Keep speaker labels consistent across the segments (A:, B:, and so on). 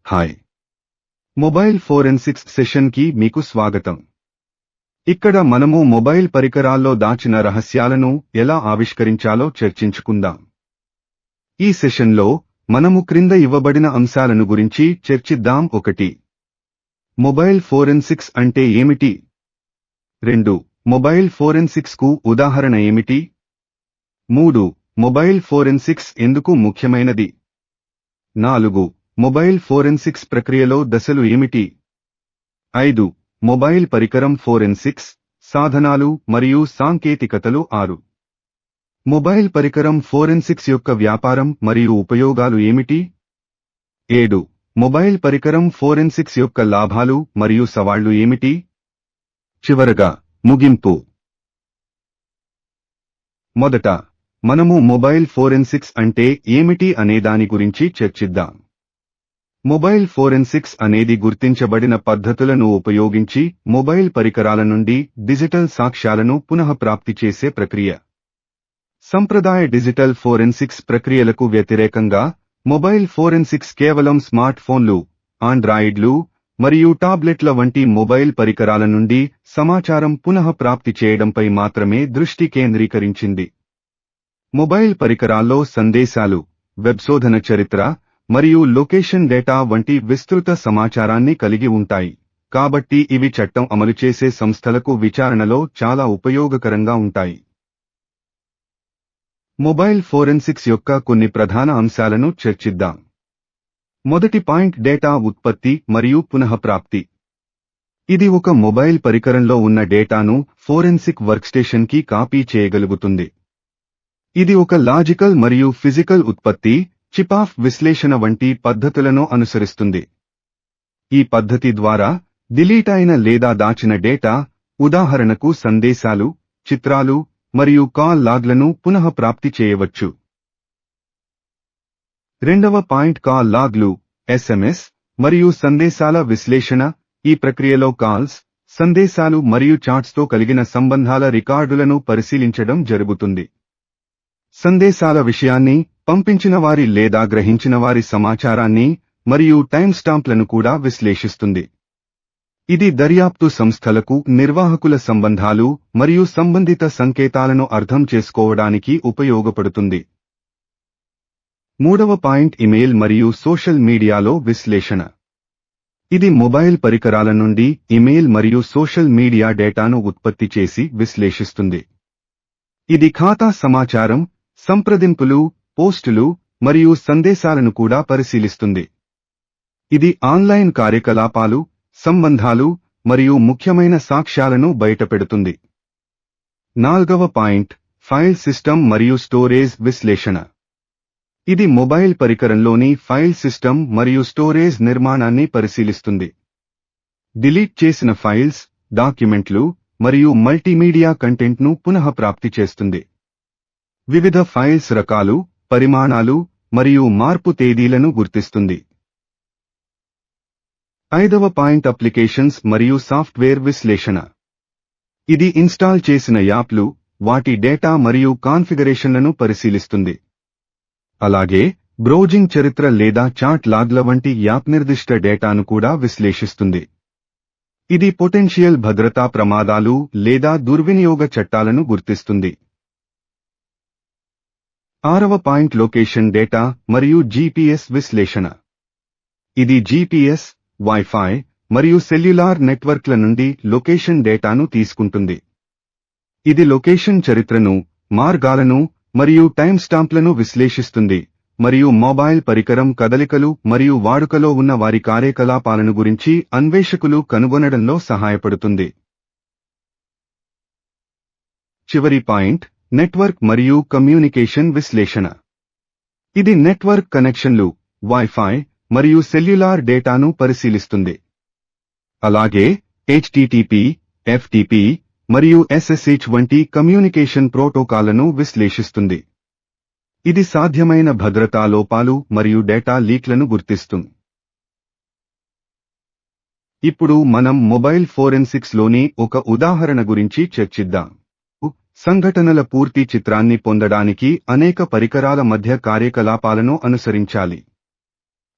A: Hi, mobile forensics సెషన్కి మీకు స్వాగతం. ఇక్కడ మనము మొబైల్ పరికరాల్లో దాచిన రహస్యాలను ఎలా ఆవిష్కరించాలో చర్చించుకుందాం. ఈ సెషన్లో మనము క్రింద ఇవ్వబడిన అంశాలను గురించి చర్చిద్దాం. 1. మొబైల్ ఫోరెన్సిక్స్ అంటే ఏమిటి? 2. మొబైల్ ఫోరెన్సిక్స్ కు ఉదాహరణ ఏమిటి? 3. మొబైల్ ఫోరెన్సిక్స్ ఎందుకు ముఖ్యమైనది? 4. మొబైల్ ఫోరెన్సిక్స్ ప్రక్రియలో దశలు ఏమిటి? 5. మొబైల్ పరికరం ఫోరెన్సిక్స్ సాధనాలు మరియు సాంకేతికతలు. 6. మొబైల్ పరికరం ఫోరెన్సిక్స్ యొక్క వ్యాపారం మరియు ఉపయోగాలు ఏమిటి? 7. మొబైల్ పరికరం ఫోరెన్సిక్స్ యొక్క లాభాలు మరియు సవాళ్లు ఏమిటి? చివరగా ముగింపు. మొదట మనము మొబైల్ ఫోరెన్సిక్స్ అంటే ఏమిటి అనేదాని గురించి చర్చిద్దాం. మొబైల్ ఫోరెన్సిక్స్ అనేది గుర్తించబడిన పద్ధతులను ఉపయోగించి మొబైల్ పరికరాల నుండి డిజిటల్ సాక్ష్యాలను పునఃప్రాప్తి చేసే ప్రక్రియ. సంప్రదాయ డిజిటల్ ఫోరెన్సిక్స్ ప్రక్రియలకు వ్యతిరేకంగా మొబైల్ ఫోరెన్సిక్స్ కేవలం స్మార్ట్ ఫోన్లు, ఆండ్రాయిడ్లు మరియు టాబ్లెట్ల వంటి మొబైల్ పరికరాల నుండి సమాచారం పునఃప్రాప్తి చేయడంపై మాత్రమే దృష్టి కేంద్రీకరించింది. మొబైల్ పరికరాల్లో సందేశాలు, వెబ్ శోధన చరిత్ర మరియు లొకేషన్ డేటా వంటి విస్తృత సమాచారాన్ని కలిగి ఉంటాయి. కాబట్టి ఇవి చట్టం అమలు చేసే సంస్థలకు విచారణలో చాలా ఉపయోగకరంగా ఉంటాయి. మొబైల్ ఫోరెన్సిక్స్ యొక్క కొన్ని ప్రధాన అంశాలను చర్చిద్దాం. మొదటి పాయింట్ డేటా ఉత్పత్తి మరియు పునఃప్రాప్తి. ఇది ఒక మొబైల్ పరికరంలో ఉన్న డేటాను ఫోరెన్సిక్ వర్క్స్టేషన్కి కాపీ చేయగలుగుతుంది. ఇది ఒక లాజికల్ మరియు ఫిజికల్ ఉత్పత్తి, చిప్-ఆఫ్ విశ్లేషణ వంటి పద్ధతులను అనుసరిస్తుంది. ఈ పద్ధతి ద్వారా డిలీట్ అయిన లేదా దాచిన డేటా, ఉదాహరణకు సందేశాలు, చిత్రాలు మరియు కాల్ లాగ్లను పునఃప్రాప్తి చేయవచ్చు. రెండవ పాయింట్ కాల్ లాగ్లు, SMS మరియు సందేశాల విశ్లేషణ. ఈ ప్రక్రియలో కాల్స్, సందేశాలు మరియు చాట్స్తో కలిగిన సంబంధాల రికార్డులను పరిశీలించడం జరుగుతుంది. సందేశాల విషయాన్ని, పంపించిన వారి లేదా గ్రహించిన వారి సమాచారాన్ని మరియు టైమ్ స్టాంప్లను కూడా విశ్లేషిస్తుంది. ఇది దర్యాప్తు సంస్థలకు నిర్వాహకుల సంబంధాలు మరియు సంబంధిత సంకేతాలను అర్థం చేసుకోవడానికి ఉపయోగపడుతుంది. మూడవ పాయింట్ ఇమెయిల్ మరియు సోషల్ మీడియాలో విశ్లేషణ. ఇది మొబైల్ పరికరాల నుండి ఇమెయిల్ మరియు సోషల్ మీడియా డేటాను ఉత్పత్తి చేసి విశ్లేషిస్తుంది. ఇది ఖాతా సమాచారం, సంప్రదింపులు, పోస్టులు మరియు సందేశాలను కూడా పరిశీలిస్తుంది. ఇది ఆన్లైన్ కార్యకలాపాలు, సంబంధాలు మరియు ముఖ్యమైన సాక్ష్యాలను బయటపెడుతుంది. నాల్గవ పాయింట్ ఫైల్ సిస్టమ్ మరియు స్టోరేజ్ విశ్లేషణ. ఇది మొబైల్ పరికరంలోని ఫైల్ సిస్టమ్ మరియు స్టోరేజ్ నిర్మాణాన్ని పరిశీలిస్తుంది. డిలీట్ చేసిన ఫైల్స్, డాక్యుమెంట్లు మరియు మల్టీమీడియా కంటెంట్ను పునఃప్రాప్తి చేస్తుంది. వివిధ ఫైల్స్ రకాలు, పరిమాణాలు మరియు మార్పు తేదీలను గుర్తిస్తుంది. ఐదవ పాయింట్ అప్లికేషన్స్ మరియు సాఫ్ట్వేర్ విశ్లేషణ. ఇది ఇన్స్టాల్ చేసిన యాప్లు, వాటి డేటా మరియు కాన్ఫిగరేషన్లను పరిశీలిస్తుంది. అలాగే బ్రౌజింగ్ చరిత్ర లేదా చాట్ లాగ్ల వంటి యాప్ నిర్దిష్ట డేటాను కూడా విశ్లేషిస్తుంది. ఇది పొటెన్షియల్ భద్రతా ప్రమాదాలు లేదా దుర్వినియోగ చట్టాలను గుర్తిస్తుంది. ఆరవ పాయింట్ లొకేషన్ డేటా మరియు GPS విశ్లేషణ. ఇది GPS, వైఫై మరియు సెల్యులార్ నెట్వర్క్ల నుండి లొకేషన్ డేటాను తీసుకుంటుంది. ఇది లొకేషన్ చరిత్రను, మార్గాలను మరియు టైమ్ స్టాంప్లను విశ్లేషిస్తుంది మరియు మొబైల్ పరికరం కదలికలు మరియు వాడుకలో ఉన్న వారి కార్యకలాపాలను గురించి అన్వేషకులు కనుగొనడంలో సహాయపడుతుంది. చివరి పాయింట్ నెట్వర్క్ మరియు కమ్యూనికేషన్ విశ్లేషణ. ఇది నెట్వర్క్ కనెక్షన్లు, వైఫై మరియు సెల్యులార్ డేటాను పరిశీలిస్తుంది. అలాగే HTTP, FTP మరియు SSH వంటి కమ్యూనికేషన్ ప్రోటోకాల్లను విశ్లేషిస్తుంది. ఇది సాధ్యమైన భద్రతా లోపాలు మరియు డేటా లీక్లను గుర్తిస్తుంది. ఇప్పుడు మనం మొబైల్ ఫోరెన్సిక్స్ లోని ఒక ఉదాహరణ గురించి చర్చిద్దాం. సంఘటనల పూర్తి చిత్రాన్ని పొందడానికి అనేక పరికరాల మధ్య కార్యకలాపాలను అనుసరించాలి.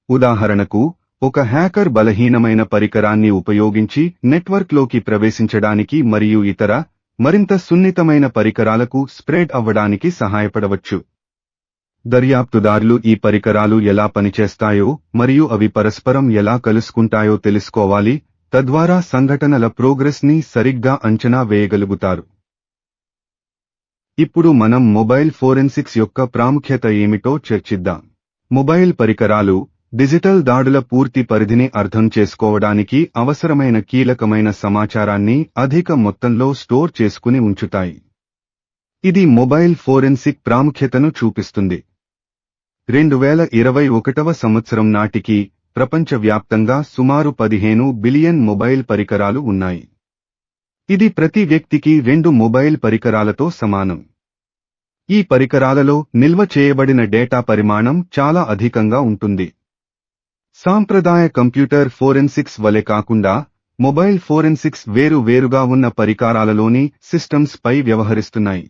A: ఉదాహరణకు ఒక హ్యాకర్ బలహీనమైన పరికరాన్ని ఉపయోగించి నెట్వర్క్లోకి ప్రవేశించడానికి మరియు ఇతర మరింత సున్నితమైన పరికరాలకు స్ప్రెడ్ అవ్వడానికి సహాయపడవచ్చు. దర్యాప్తుదారులు ఈ పరికరాలు ఎలా పనిచేస్తాయో మరియు అవి పరస్పరం ఎలా కలుసుకుంటాయో తెలుసుకోవాలి, తద్వారా సంఘటనల ప్రోగ్రెస్ ని సరిగ్గా అంచనా వేయగలుగుతారు. ఇప్పుడు మనం మొబైల్ ఫోరెన్సిక్స్ యొక్క ప్రాముఖ్యత ఏమిటో చర్చిద్దాం. మొబైల్ పరికరాలు డిజిటల్ దాడుల పూర్తి పరిధిని అర్థం చేసుకోవడానికి అవసరమైన కీలకమైన సమాచారాన్ని అధిక మొత్తంలో స్టోర్ చేసుకుని ఉంచుతాయి. ఇది మొబైల్ ఫోరెన్సిక్ ప్రాముఖ్యతను చూపిస్తుంది. 2021వ సంవత్సరం నాటికి ప్రపంచవ్యాప్తంగా సుమారు 15 బిలియన్ మొబైల్ పరికరాలు ఉన్నాయి. ఇది ప్రతి వ్యక్తికి 2 మొబైల్ పరికరాలతో సమానం. ఈ పరికరాలలో నిల్వ చేయబడిన డేటా పరిమాణం చాలా అధికంగా ఉంటుంది. సాంప్రదాయ కంప్యూటర్ ఫోరెన్సిక్స్ వలె కాకుండా మొబైల్ ఫోరెన్సిక్స్ వేరుగా ఉన్న పరికరాలలోని సిస్టమ్స్ పై వ్యవహరిస్తున్నాయి.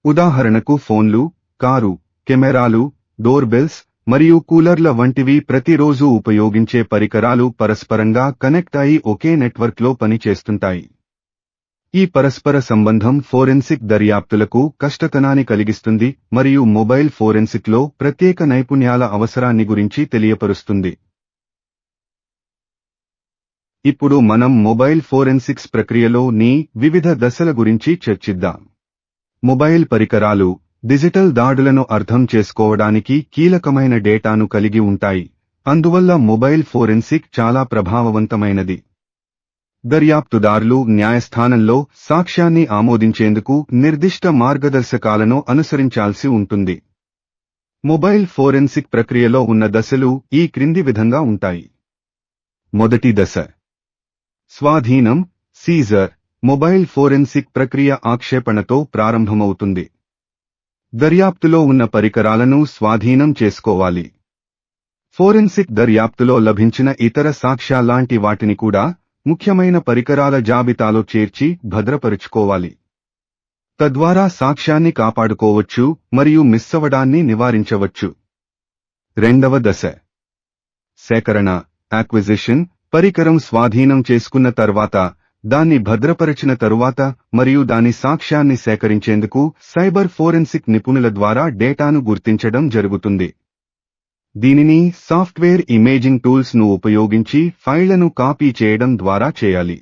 A: ఉదాహరణకు ఫోన్లు, కారు, కెమెరాలు, డోర్బెల్స్ మరియు కూలర్ల వంటివి ప్రతిరోజు ఉపయోగించే పరికరాలు పరస్పరంగా కనెక్ట్ అయి ఒకే నెట్వర్క్లో పనిచేస్తుంటాయి. ఈ పరస్పర సంబంధం ఫోరెన్సిక్ దర్యాప్తులకు కష్టతనాన్ని కలిగిస్తుంది మరియు మొబైల్ ఫోరెన్సిక్లో ప్రత్యేక నైపుణ్యాల అవసరాన్ని గురించి తెలియపరుస్తుంది. ఇప్పుడు మనం మొబైల్ ఫోరెన్సిక్స్ ప్రక్రియలోని వివిధ దశల గురించి చర్చిద్దాం. మొబైల్ పరికరాలు డిజిటల్ దాడులను అర్థం చేసుకోవడానికి కీలకమైన డేటాను కలిగి ఉంటాయి, అందువల్ల మొబైల్ ఫోరెన్సిక్ చాలా ప్రభావవంతమైనది. దర్యాప్తుదారులు న్యాయస్థానంలో సాక్ష్యాన్ని ఆమోదించేందుకు నిర్దిష్ట మార్గదర్శకాలను అనుసరించాల్సి ఉంటుంది. మొబైల్ ఫోరెన్సిక్ ప్రక్రియలో ఉన్న దశలు ఈ క్రింది విధంగా ఉంటాయి. మొదటి దశ స్వాధీనం, సీజర్. మొబైల్ ఫోరెన్సిక్ ప్రక్రియ ఆక్షేపణతో ప్రారంభమవుతుంది. దర్యాప్తులో ఉన్న పరికరాలను స్వాధీనం చేసుకోవాలి. ఫోరెన్సిక్ దర్యాప్తులో లభించిన ఇతర సాక్ష్యాలాంటి వాటిని కూడా ముఖ్యమైన పరికరాల జాబితాలో చేర్చి భద్రపరుచుకోవాలి. తద్వారా సాక్ష్యాన్ని కాపాడుకోవచ్చు మరియు మిస్సవడాన్ని నివారించవచ్చు. రెండవ దశ సేకరణ, యాక్విజిషన్. పరికరం స్వాధీనం చేసుకున్న తర్వాత, దాన్ని భద్రపరచిన తరువాత మరియు దాని సాక్ష్యాన్ని సేకరించేందుకు సైబర్ ఫోరెన్సిక్ నిపుణుల ద్వారా డేటాను గుర్తించడం జరుగుతుంది. దీనిని సాఫ్ట్వేర్ ఇమేజింగ్ టూల్స్ ను ఉపయోగించి ఫైళ్లను కాపీ చేయడం ద్వారా చేయాలి.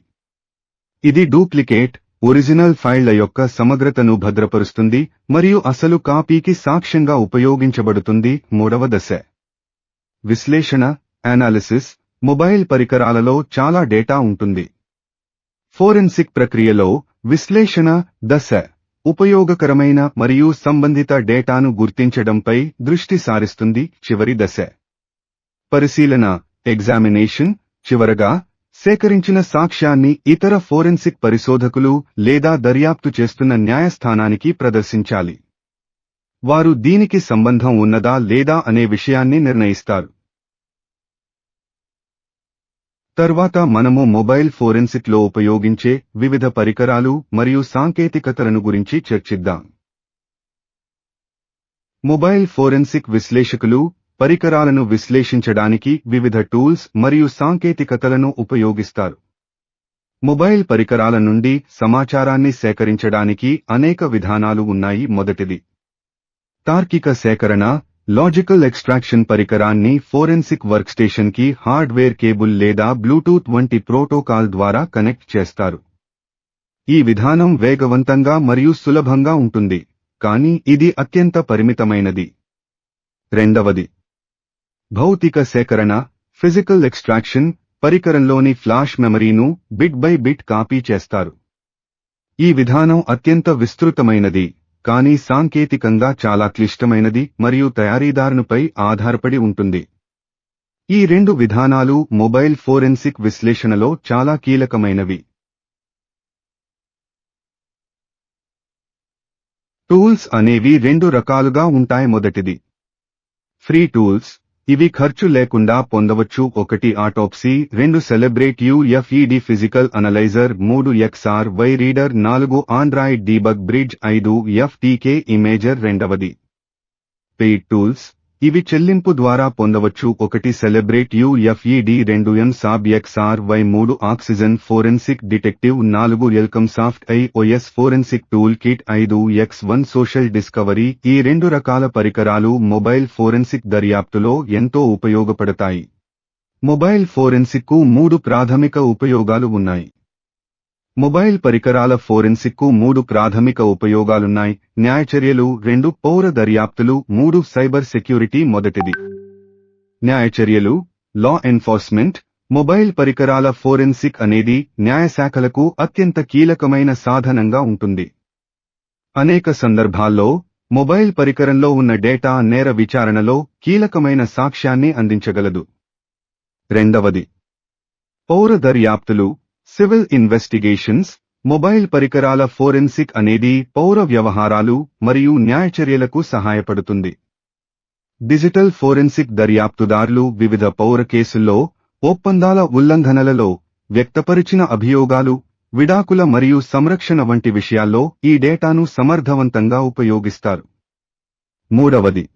A: ఇది డూప్లికేట్, ఒరిజినల్ ఫైళ్ల యొక్క సమగ్రతను భద్రపరుస్తుంది మరియు అసలు కాపీకి సాక్ష్యంగా ఉపయోగించబడుతుంది. మూడవ దశ విశ్లేషణ, అనాలిసిస్. మొబైల్ పరికరాలలో చాలా డేటా ఉంటుంది. ఫోరెన్సిక్ ప్రక్రియలో విశ్లేషణ దశ ఉపయోగకరమైన మరియు సంబంధిత డేటాను గుర్తించడంపై దృష్టి సారిస్తుంది. చివరి దశ పరిశీలన, ఎగ్జామినేషన్. చివరగా, సేకరించిన సాక్ష్యాన్ని ఇతర ఫోరెన్సిక్ పరిశోధకులు లేదా దర్యాప్తు చేస్తున్న న్యాయస్థానానికి ప్రదర్శించాలి. వారు దీనికి సంబంధం ఉన్నదా లేదా అనే విషయాన్ని నిర్ణయిస్తారు. తర్వాత మనము మొబైల్ ఫోరెన్సిక్ లో ఉపయోగించే వివిధ పరికరాలు మరియు సాంకేతికతలను గురించి చర్చిద్దాం. మొబైల్ ఫోరెన్సిక్ విశ్లేషకులు పరికరాలను విశ్లేషించడానికి వివిధ టూల్స్ మరియు సాంకేతికతలను ఉపయోగిస్తారు. మొబైల్ పరికరాల నుండి సమాచారాన్ని సేకరించడానికి అనేక విధానాలు ఉన్నాయి. మొదటిది తార్కిక సేకరణ, లాజికల్ ఎక్స్ట్రాక్షన్. పరికరాన్ని ఫోరెన్సిక్ వర్క్స్టేషన్ కి హార్డ్వేర్ కేబుల్ లేదా బ్లూటూత్ వంటి ప్రోటోకాల్ ద్వారా కనెక్ట్ చేస్తారు. ఈ విధానం వేగవంతంగా మరియు సులభంగా ఉంటుంది, కానీ ఇది అత్యంత పరిమితమైనది. రెండవది భౌతిక సేకరణ, ఫిజికల్ ఎక్స్ట్రాక్షన్. పరికరంలోని ఫ్లాష్ మెమరీను బిట్ బై బిట్ కాపీ చేస్తారు. ఈ విధానం అత్యంత విస్తృతమైనది, కానీ సాంకేతికంగా చాలా క్లిష్టమైనది మరియు తయారీదారునిపై ఆధారపడి ఉంటుంది. ఈ రెండు విధానాలు మొబైల్ ఫోరెన్సిక్ విశ్లేషణలో చాలా కీలకమైనవి. టూల్స్ అనేవి రెండు రకాలుగా ఉంటాయి. మొదటిది ఫ్రీ టూల్స్. ఇవి ఖర్చు లేకుండా పొందవచ్చు. 1 autopsy, 2 celebrate UFED physical analyser, 3 XRY reader, 4 Android debug bridge, 5 FTK ఇమేజర్. రెండవది పెయిడ్ టూల్స్. ఇవి చెల్లింపు ద్వారా పొందవచ్చు. 1 celebrate UFED 2 MSAB XRY 3 oxygen forensic detective 4 welcome soft iOS forensic tool kit 5 X1 social discovery. ఈ 2 రకాల పరికరాలు మొబైల్ ఫోరెన్సిక్ దర్యాప్తులో ఎంతో ఉపయోగపడతాయి. మొబైల్ ఫోరెన్సిక్కు 3 ప్రాథమిక ఉపయోగాలు ఉన్నాయి. మొబైల్ పరికరాల ఫోరెన్సిక్కు 3 ప్రాథమిక ఉపయోగాలున్నాయి. న్యాయచర్యలు 2 పౌర దర్యాప్తులు 3 సైబర్ సెక్యూరిటీ. మొదటిది న్యాయచర్యలు లా ఎన్ఫోర్స్మెంట్. మొబైల్ పరికరాల ఫోరెన్సిక్ అనేది న్యాయశాఖలకు అత్యంత కీలకమైన సాధనంగా ఉంటుంది. అనేక సందర్భాల్లో మొబైల్ పరికరంలో ఉన్న డేటా నేర విచారణలో కీలకమైన సాక్ష్యాన్ని అందించగలదు. రెండవది పౌర దర్యాప్తులు సివిల్ ఇన్వెస్టిగేషన్స్. మొబైల్ పరికరాల ఫోరెన్సిక్ అనేది పౌర వ్యవహారాలు మరియు న్యాయచర్యలకు సహాయపడుతుంది. డిజిటల్ ఫోరెన్సిక్ దర్యాప్తుదారులు వివిధ పౌర కేసుల్లో, ఒప్పందాల ఉల్లంఘనలలో, వ్యక్తపరిచిన అభియోగాలు, విడాకుల మరియు సంరక్షణ వంటి విషయాల్లో ఈ డేటాను సమర్థవంతంగా ఉపయోగిస్తారు. మూడవది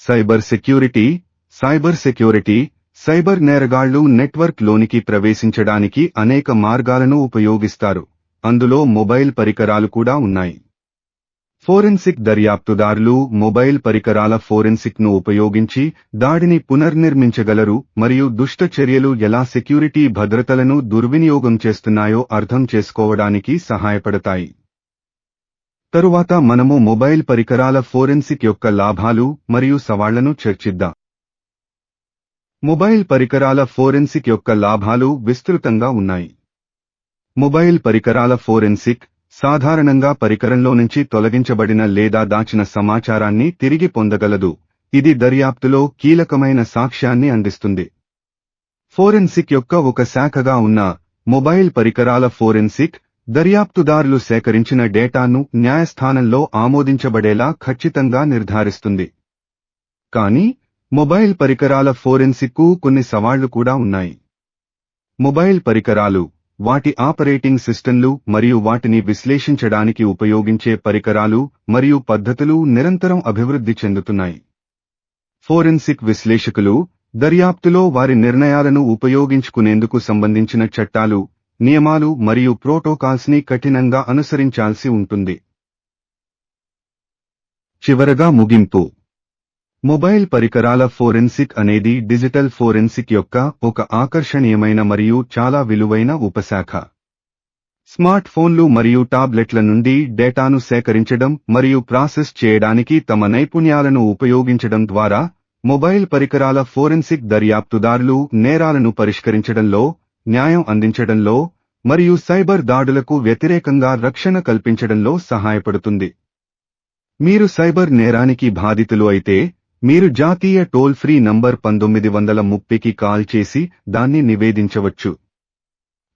A: సైబర్ సెక్యూరిటీ. సైబర్ నేరగాళ్లు నెట్వర్క్ లోనికి ప్రవేశించడానికి అనేక మార్గాలను ఉపయోగిస్తారు. అందులో మొబైల్ పరికరాలు కూడా ఉన్నాయి. ఫోరెన్సిక్ దర్యాప్తుదారులు మొబైల్ పరికరాల ఫోరెన్సిక్ను ఉపయోగించి దాడిని పునర్నిర్మించగలరు మరియు దుష్ట చర్యలు ఎలా సెక్యూరిటీ భద్రతలను దుర్వినియోగం చేస్తున్నాయో అర్థం చేసుకోవడానికి సహాయపడతాయి. తరువాత మనము మొబైల్ పరికరాల ఫోరెన్సిక్ యొక్క లాభాలు మరియు సవాళ్లను చర్చిద్దాం. మొబైల్ పరికరాల ఫోరెన్సిక్ యొక్క లాభాలు విస్తృతంగా ఉన్నాయి. మొబైల్ పరికరాల ఫోరెన్సిక్ సాధారణంగా పరికరంలో నుంచి తొలగించబడిన లేదా దాచిన సమాచారాన్ని తిరిగి పొందగలదు. ఇది దర్యాప్తులో కీలకమైన సాక్ష్యాన్ని అందిస్తుంది. ఫోరెన్సిక్ యొక్క ఒక శాఖగా ఉన్న మొబైల్ పరికరాల ఫోరెన్సిక్ దర్యాప్తుదారులు సేకరించిన డేటాను న్యాయస్థానంలో ఆమోదించబడేలా ఖచ్చితంగా నిర్ధారిస్తుంది. కానీ మొబైల్ పరికరాల ఫోరెన్సిక్కు కొన్ని సవాళ్లు కూడా ఉన్నాయి. మొబైల్ పరికరాలు, వాటి ఆపరేటింగ్ సిస్టంలు మరియు వాటిని విశ్లేషించడానికి ఉపయోగించే పరికరాలు మరియు పద్ధతులు నిరంతరం అభివృద్ధి చెందుతున్నాయి. ఫోరెన్సిక్ విశ్లేషకులు దర్యాప్తులో వారి నిర్ణయాలను ఉపయోగించుకునేందుకు సంబంధించిన చట్టాలు, నియమాలు మరియు ప్రోటోకాల్స్ని కఠినంగా అనుసరించాల్సి ఉంటుంది. చివరగా ముగింపు. మొబైల్ పరికరాల ఫోరెన్సిక్ అనేది డిజిటల్ ఫోరెన్సిక్ యొక్క ఒక ఆకర్షణీయమైన మరియు చాలా విలువైన ఉపశాఖ. స్మార్ట్ ఫోన్లు మరియు టాబ్లెట్ల నుండి డేటాను సేకరించడం మరియు ప్రాసెస్ చేయడానికి తమ నైపుణ్యాలను ఉపయోగించడం ద్వారా మొబైల్ పరికరాల ఫోరెన్సిక్ దర్యాప్తుదారులు నేరాలను పరిష్కరించడంలో, న్యాయం అందించడంలో మరియు సైబర్ దాడులకు వ్యతిరేకంగా రక్షణ కల్పించడంలో సహాయపడుతుంది. మీరు సైబర్ నేరానికి బాధితులు అయితే మీరు జాతీయ టోల్ ఫ్రీ నంబర్ 1930కి కాల్ చేసి దాన్ని నివేదించవచ్చు.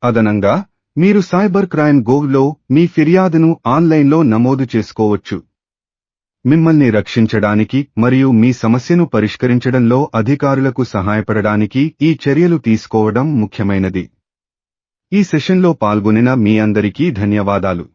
A: అదనంగా మీరు సైబర్ క్రైమ్ గోవ్లో మీ ఫిర్యాదును ఆన్లైన్లో నమోదు చేసుకోవచ్చు. మిమ్మల్ని రక్షించడానికి మరియు మీ సమస్యను పరిష్కరించడంలో అధికారులకు సహాయపడడానికి ఈ చర్యలు తీసుకోవడం ముఖ్యమైనది. ఈ సెషన్లో పాల్గొనిన మీ అందరికీ ధన్యవాదాలు.